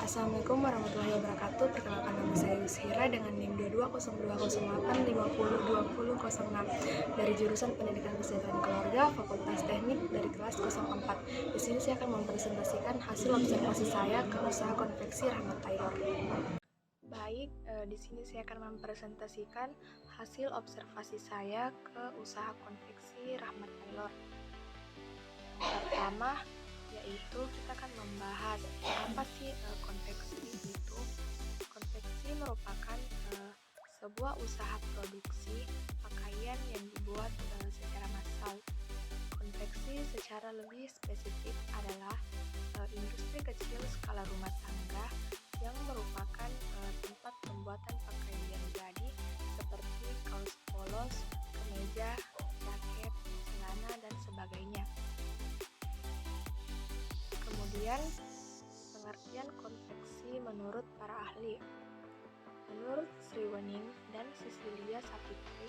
Assalamualaikum warahmatullahi wabarakatuh. Perkenalkan, nama saya Yushira dengan NIM 220208502006 dari jurusan Pendidikan Kesehatan Keluarga, Fakultas Teknik dari kelas 04. Di sini saya akan mempresentasikan hasil observasi saya ke usaha konveksi Rahmat Tailor. Baik, di sini saya akan mempresentasikan hasil observasi saya ke usaha konveksi Rahmat Tailor. Yang pertama, yaitu kita akan membahas apa sih konveksi itu. Konveksi merupakan sebuah usaha produksi pakaian yang dibuat secara massal. Konveksi secara lebih spesifik adalah industri kecil skala rumah tangga yang merupakan tempat pembuatan pakaian jadi seperti kaos polos, kemeja, jaket, celana, dan sebagainya. Kemudian, pengertian konveksi menurut para ahli. Menurut Sri Wening dan Cecilia Sapitri,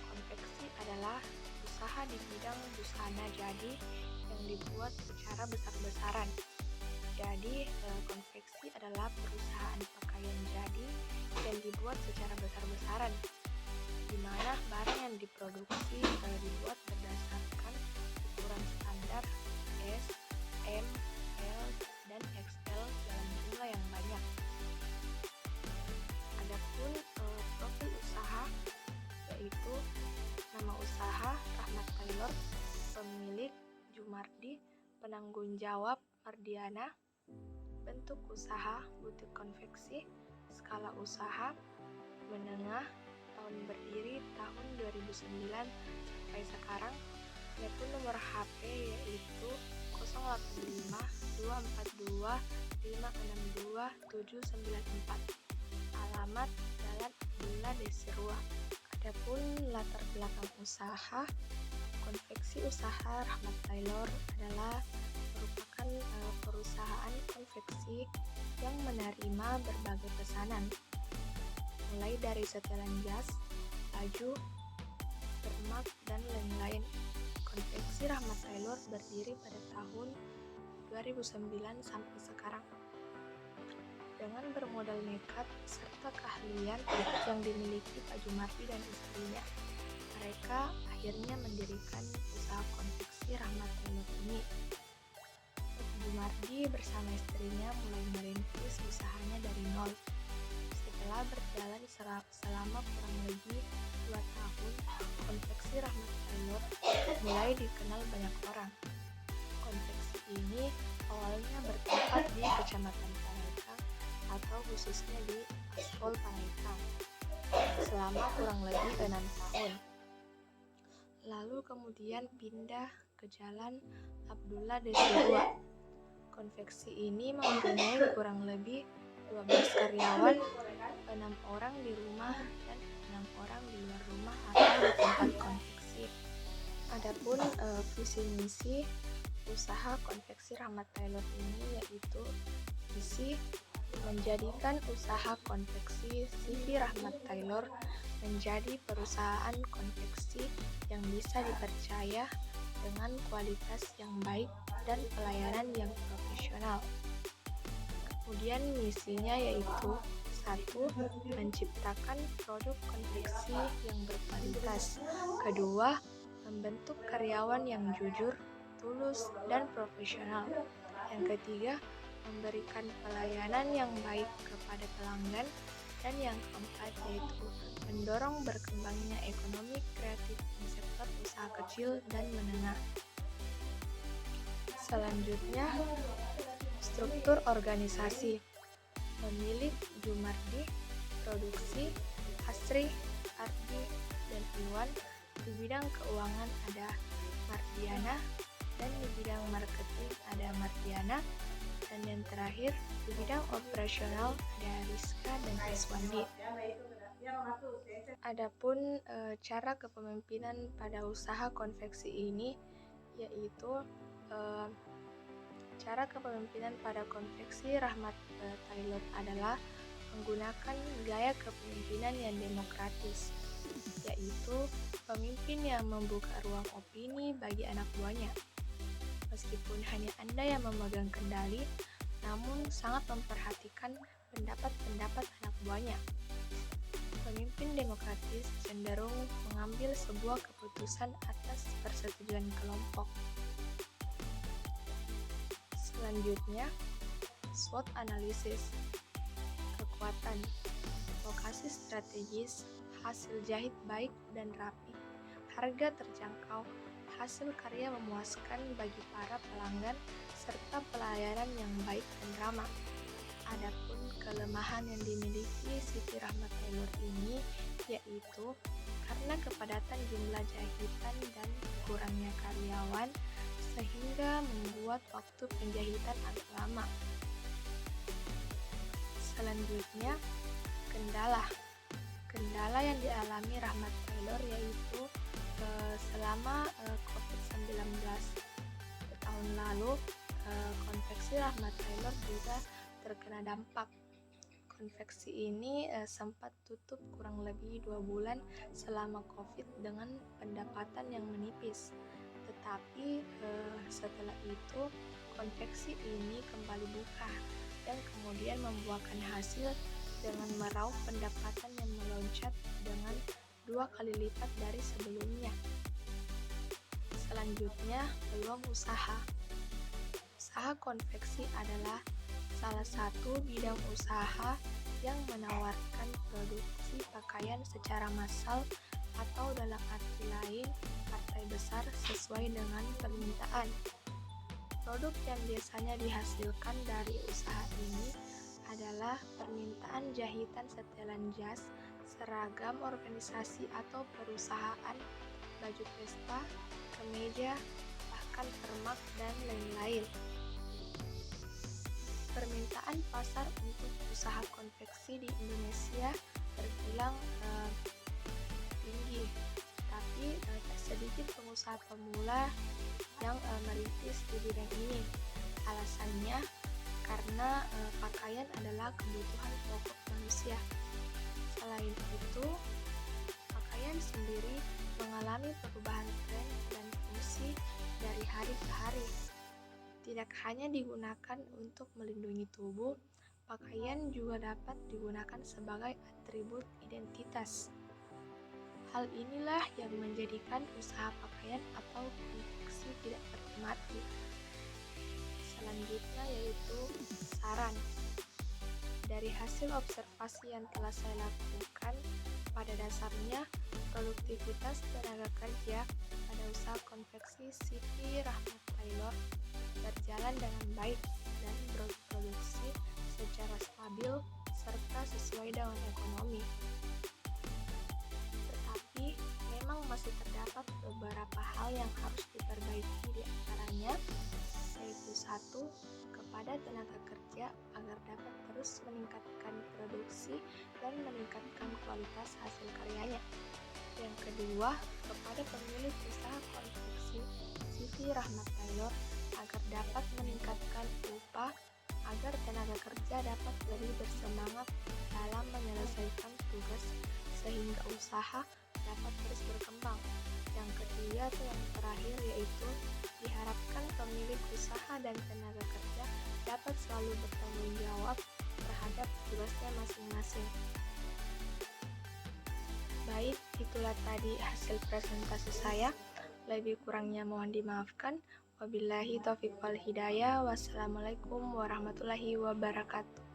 konveksi adalah usaha di bidang busana jadi yang dibuat secara besar-besaran. Jadi, konveksi adalah perusahaan pakaian jadi yang dibuat secara besar-besaran, di mana barang yang diproduksi dibuat berdasarkan ukuran standar S, M, L, dan XL dalam jumlah yang banyak. Adapun profil usaha, yaitu nama usaha Rahmat Tailor, pemilik Jumardi, penanggung jawab Mardiana, bentuk usaha butik konveksi, skala usaha menengah, tahun berdiri tahun 2009 sampai sekarang, yaitu nomor HP yaitu 085 242 562 794, alamat Jalan Abdullah Desirwa. Adapun latar belakang usaha, konveksi usaha Rahmat Tailor adalah merupakan perusahaan konveksi yang menerima berbagai pesanan, mulai dari setelan jas, baju, permak, dan lain-lain. Konveksi Rahmat Tailor berdiri pada tahun 2009 sampai sekarang. Dengan bermodal nekat serta keahlian yang dimiliki Pak Jumardi dan istrinya, mereka akhirnya mendirikan usaha konveksi Rahmat Tailor ini. Pak Jumardi bersama istrinya mulai merintis usahanya dari nol. Setelah berjalan selama kurang lebih 2 tahun, konveksi Rahmat Tailor mulai dikenal banyak orang. Konveksi ini awalnya bertempat di Kecamatan Panaikang atau khususnya di Aspol Panaikang selama kurang lebih 6 tahun. Lalu kemudian pindah ke Jalan Abdullah Desirwa. Konveksi ini mempunyai kurang lebih 12 karyawan, 6 orang di rumah dan 6 orang di luar rumah atau di tempat konveksi. Adapun visi misi usaha konveksi Rahmat Tailor ini yaitu visi menjadikan usaha konveksi CV Rahmat Tailor menjadi perusahaan konveksi yang bisa dipercaya dengan kualitas yang baik dan pelayanan yang profesional. Kemudian misinya yaitu 1. Menciptakan produk konveksi yang berkualitas. 2. Membentuk karyawan yang jujur, tulus, dan profesional. Yang ketiga, memberikan pelayanan yang baik kepada pelanggan. Dan yang keempat yaitu mendorong berkembangnya ekonomi kreatif di sektor usaha kecil dan menengah. Selanjutnya, struktur organisasi. Pemilik Jumardi, produksi Asri, Ardi, dan Iwan. Di bidang keuangan ada Mardiana, dan di bidang marketing ada Mardiana, dan yang terakhir di bidang operasional ada Rizka dan Iswandi. Adapun cara kepemimpinan pada usaha konveksi ini yaitu Cara kepemimpinan pada konveksi Rahmat Taylor adalah menggunakan gaya kepemimpinan yang demokratis, yaitu pemimpin yang membuka ruang opini bagi anak buahnya. Meskipun hanya Anda yang memegang kendali, namun sangat memperhatikan pendapat-pendapat anak buahnya. Pemimpin demokratis cenderung mengambil sebuah keputusan atas persetujuan kelompok. Selanjutnya, SWOT analisis. Kekuatan, lokasi strategis, hasil jahit baik dan rapi, harga terjangkau, hasil karya memuaskan bagi para pelanggan, serta pelayanan yang baik dan ramah. Adapun kelemahan yang dimiliki Siti Rahmat Taylor ini yaitu karena kepadatan jumlah jahitan dan kurangnya karyawan sehingga membuat waktu penjahitan agak lama. Selanjutnya, kendala yang dialami Rahmat Taylor yaitu selama COVID-19 tahun lalu, konveksi Rahmat Taylor juga terkena dampak. Konveksi ini sempat tutup kurang lebih 2 bulan selama COVID dengan pendapatan yang menipis. Tetapi setelah itu konveksi ini kembali buka dan kemudian membuahkan hasil dengan meraup pendapatan yang meloncat dengan 2 kali lipat dari sebelumnya. Selanjutnya, peluang usaha. Usaha konveksi adalah salah satu bidang usaha yang menawarkan produksi pakaian secara massal atau dalam arti lain partai besar sesuai dengan permintaan. Produk yang biasanya dihasilkan dari usaha ini adalah permintaan jahitan setelan jas, seragam organisasi atau perusahaan, baju pesta, kemeja, bahkan permak dan lain-lain. Permintaan pasar untuk usaha konveksi di Indonesia terbilang tinggi, tapi tak sedikit pengusaha pemula yang merintis di bidang ini. Alasannya karena pakaian adalah kebutuhan pokok manusia. Selain itu, pakaian sendiri mengalami perubahan tren dan fungsi dari hari ke hari. Tidak hanya digunakan untuk melindungi tubuh, pakaian juga dapat digunakan sebagai atribut identitas. Hal inilah yang menjadikan usaha pakaian atau konveksi tidak mati. Selanjutnya yaitu saran. Dari hasil observasi yang telah saya lakukan, pada dasarnya produktivitas tenaga kerja pada usaha konveksi Siti Rahmat Taylor berjalan dengan baik dan berproduksi secara stabil serta sesuai dengan ekonomi. Tetapi memang masih terdapat beberapa hal yang harus diperbaiki, di antaranya yaitu 1. Kepada tenaga kerja agar dapat terus meningkatkan produksi dan meningkatkan kualitas hasil karyanya. Yang kedua, kepada pemilik usaha konveksi Siti Rahmat Taylor agar dapat meningkatkan upah agar tenaga kerja dapat lebih bersemangat dalam menyelesaikan tugas sehingga usaha dapat terus berkembang. Yang ketiga atau yang terakhir yaitu diharapkan pemilik usaha dan tenaga kerja dapat selalu bertanggung jawab terhadap tugasnya masing-masing. Baik, itulah tadi hasil presentasi saya. Lebih kurangnya mohon dimaafkan. Wabillahi taufiq wal hidayah. Wassalamualaikum warahmatullahi wabarakatuh.